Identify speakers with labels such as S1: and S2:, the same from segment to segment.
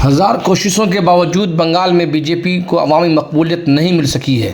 S1: हजार कोशिशों के बावजूद बंगाल में बीजेपी को अवामी मकबूलियत नहीं मिल सकी है।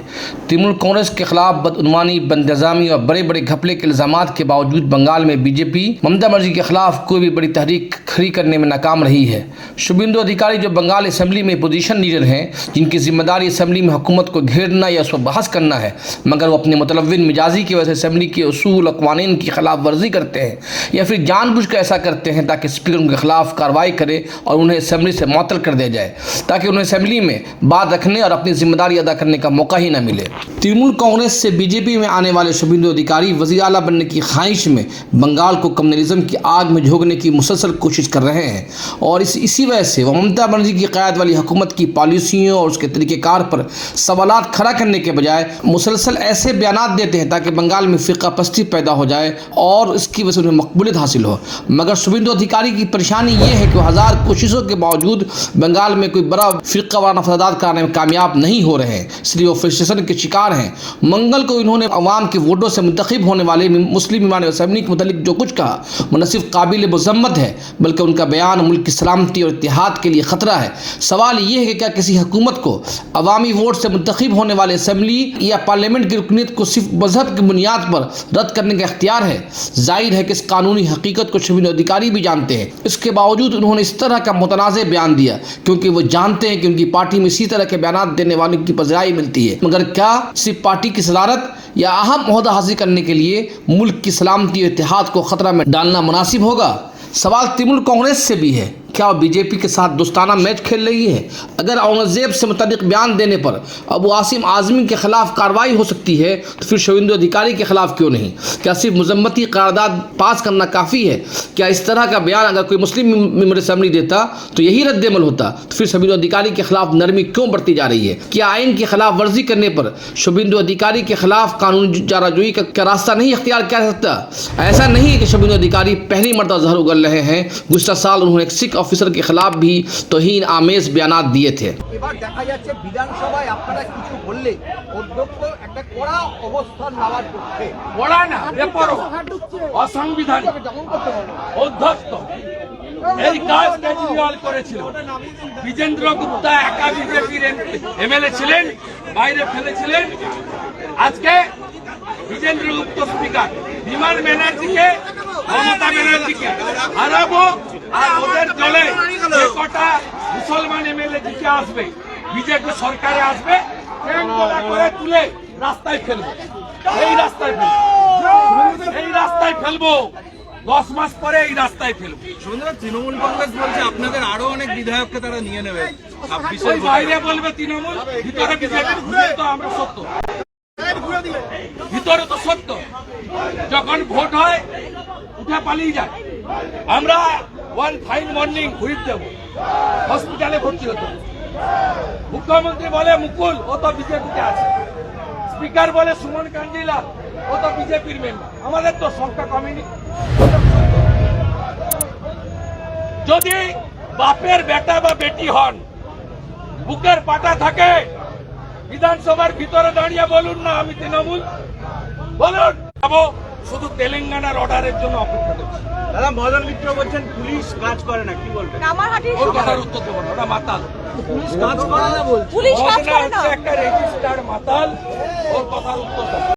S1: तृणमूल कांग्रेस के खिलाफ बदउनवानी, बदनिज़ामी और बड़े बड़े घपले के इल्ज़ामात के बावजूद बंगाल में बीजेपी ममता बनर्जी के खिलाफ कोई भी बड़ी तहरीक खड़ी करने में नाकाम रही है। शुभेंदु अधिकारी जो बंगाल असम्बली में पोजीशन लीडर हैं, जिनकी जिम्मेदारी असम्बली में हुकूमत को घेरना या उस पर बहस करना है, मगर वो अपने मुतलव्विन मिजाजी की वजह से असम्बली के उसूल और क़वानीन की खिलाफ वर्जी करते हैं या फिर जानबूझ कर ऐसा करते हैं ताकि स्पीकर उनके खिलाफ कार्रवाई करे और उन्हें असम्बली से मुअत्तल कर दिया जाए, ताकि उन्हें असेंबली में बात रखने और अपनी जिम्मेदारी अदा करने का मौका ही न मिले। तृणमूल कांग्रेस से बीजेपी में आने वाले शुभेंदु अधिकारी वज़ीर आला बनने की ख्वाहिश में बंगाल को कम्युनलिज्म की आग में झोंकने की मुसलसल कोशिश कर रहे हैं और इसी वजह से वह ममता बनर्जी की क़यादत वाली हुकूमत की पॉलिसियों और उसके तरीक़ेकार पर सवालात खड़ा करने के बजाय मुसलसल ऐसे बयानात देते हैं ताकि बंगाल में फ़िरक़ापरस्ती पैदा हो जाए और इसकी वजह से उन्हें मकबूलियत हासिल हो। मगर शुभेंदु अधिकारी की परेशानी ये है कि वह हज़ार कोशिशों के बावजूद बंगाल में कोई बड़ा फिरका वाराना फसादात कराने में कामयाब नहीं हो रहे हैं, इसलिए वो फ्रस्ट्रेशन के शिकार हैं। मंगल को इन्होंने अवाम के वोटों से मुंतखब होने वाले मुस्लिम ईमान असम्बली के मुतालिक जो कुछ कहा वो न सिर्फ काबिल मज़म्मत है बल्कि उनका बयान मुल्क की सलामती और इत्तेहाद के लिए ख़तरा है। सवाल ये है कि क्या किसी हुकूमत को अवामी वोट से मुंतखब होने वाले असम्बली या पार्लियामेंट की रुकनीत को सिर्फ मजहब की बुनियाद पर रद्द करने का इख्तियार है? जाहिर है कि इस कानूनी हकीकत को शुभेंदु अधिकारी भी जानते हैं। इसके बावजूद उन्होंने इस तरह का मुतनाज़ बयान दिया क्योंकि वो जानते हैं कि उनकी पार्टी में इसी तरह के बयान देने वालों की पजराई मिलती है। मगर क्या सिर्फ पार्टी की सदारत या अहम ओहदा हासिल करने के लिए मुल्क की सलामती और इत्तेहाद को खतरा में डालना मुनासिब होगा? सवाल तृणमूल कांग्रेस से भी है, क्या वो बीजेपी के साथ दोस्ताना मैच खेल रही है? अगर औरंगजेब से मुताबिक बयान देने पर अबू आसिम आज़मी के खिलाफ कार्रवाई हो सकती है तो फिर शुभेंदु अधिकारी के खिलाफ क्यों नहीं? क्या सिर्फ मजम्मती करारदाद पास करना काफ़ी है? क्या इस तरह का बयान अगर कोई मुस्लिम मेंबर असम्बली देता तो यही रद्द-ए-अमल होता? तो फिर शुभेंदु अधिकारी के खिलाफ नरमी क्यों बढ़ती जा रही है? क्या आइन की खिलाफ वर्जी करने पर शुभेंदु अधिकारी के खिलाफ कानूनी चाराजोई का रास्ता नहीं अख्तियार किया जा सकता? ऐसा नहीं है कि शुभेंदु अधिकारी पहली मरतबा जहर उगल रहे हैं। गुज़श्ता साल उन्होंने एक सिख ऑफिसर के खिलाफ भी तौहीन आमेज बयानात दिए थे।
S2: এবার দেখা যাচ্ছে বিধানসভায় আপনারা কিছু বললে অধ্যক্ষ একটা কড়া অবস্থান নেওয়ার পক্ষে
S3: বলা না বেপরোয়া অসাংবিধানিক অধ্যক্ষ এই কাজ কেজরিওয়াল করেছিল। বিজেন্দ্র গুপ্তা একা বিজেপির এমএলএ ছিলেন, বাইরে ফেলেছিলেন। আজকে বিজেন্দ্র গুপ্ত স্পিকার বিমান ব্যানার্জিকে, মমতা ব্যানার্জিকে হারাবো আর ওদের দলে যে কটা মুসলমান এমএলএ জিতে আসবে, বিজেপি সরকারে আসবে, ট্যাঙ্কলা করে তুলে রাস্তায় ফেলবো। এই রাস্তায় ফেলবো 10 মাস পরে এই রাস্তায় ফেলবো।
S4: তৃণমূল কংগ্রেস বলছে আপনাদের আরো অনেক বিধায়ককে তারা নিয়ে নেবে।
S3: ওই বাইরে বলবে তৃণমূল, ভিতরে বিজেপি। তো আমরা সত্য, ভিতরে তো সত্য। যখন ভোট হয় উঠে পালিয়ে যায়। আমরা ওয়ান ফাইন মর্নিং হুইপ দেবো, হসপিটালে ভর্তি হতো। মুখ্যমন্ত্রী বলে মুকুল, ও তো বিজেপিতে আছে। স্পিকার বলে সুমন কাঞ্জিলা, ও তো বিজেপির মেম্বার। আমাদের তো সংখ্যা কমেনি। যদি বাপের বেটা বা বেটি হন, বুকের পাটা থাকে, বিধানসভার ভিতরে দাঁড়িয়ে বলুন না আমি তৃণমূল, বলুন। শুধু তেলেঙ্গানার অর্ডারের জন্য অপেক্ষা করছি।
S4: দাদা মদন মিত্র বলছেন পুলিশ কাজ করে না, কি বলবেন?
S3: ওর কথার উত্তর দেবো না, ওটা মাতাল।
S4: পুলিশ কাজ করে না বলছে।
S3: একটা রেজিস্টার্ড মাতাল, ওর কথার উত্তর দেবো।